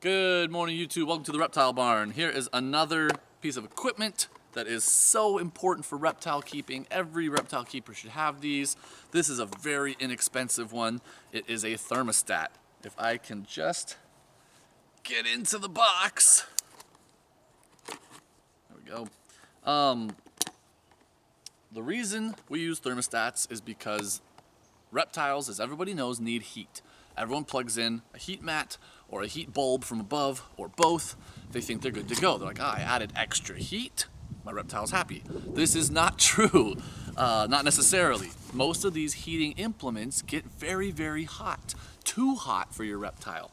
Good morning, YouTube. Welcome to the Reptile Barn. Here is another piece of equipment that is so important for reptile keeping. Every reptile keeper should have these. This is a very inexpensive one. It is a thermostat. If I can just get into the box. There we go. The reason we use thermostats is because reptiles, as everybody knows, need heat. Everyone plugs in a heat mat or a heat bulb from above or both. They think they're good to go. They're like, I added extra heat, my reptile's happy. This is not true, not necessarily. Most of these heating implements get very, very hot, too hot for your reptile.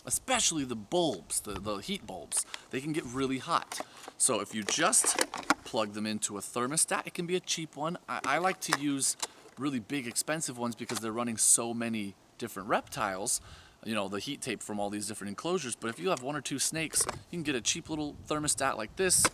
Especially the bulbs, the heat bulbs. They can get really hot. So if you just plug them into a thermostat, it can be a cheap one. I like to use really big, expensive ones because they're running so many different reptiles, you know, the heat tape from all these different enclosures. But if you have one or two snakes, you can get a cheap little thermostat like this.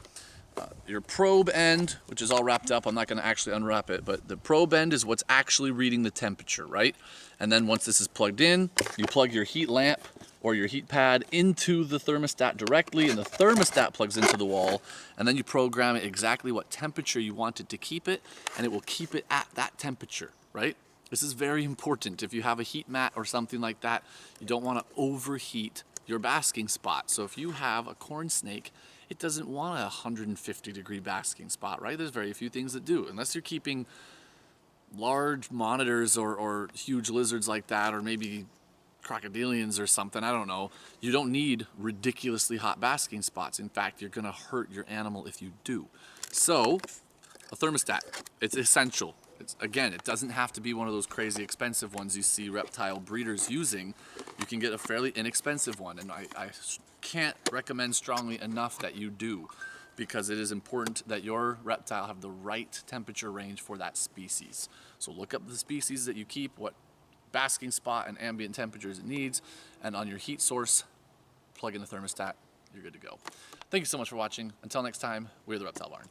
Your probe end, which is all wrapped up, I'm not going to actually unwrap it, but the probe end is what's actually reading the temperature, right? And then once this is plugged in, you plug your heat lamp or your heat pad into the thermostat directly, and the thermostat plugs into the wall, and then you program it exactly what temperature you want it to keep it, and it will keep it at that temperature, right? This is very important. If you have a heat mat or something like that, you don't want to overheat your basking spot. So if you have a corn snake, it doesn't want a 150-degree basking spot, right? There's very few things that do, unless you're keeping large monitors or huge lizards like that, or maybe crocodilians or something, I don't know. You don't need ridiculously hot basking spots. In fact, you're gonna hurt your animal if you do. So, a thermostat, it's essential. Again, it doesn't have to be one of those crazy expensive ones you see reptile breeders using. You can get a fairly inexpensive one, and I can't recommend strongly enough that you do, because it is important that your reptile have the right temperature range for that species. So look up the species that you keep, what basking spot and ambient temperatures it needs, and on your heat source, plug in the thermostat, you're good to go. Thank you so much for watching. Until next time, we're the Reptile Barn.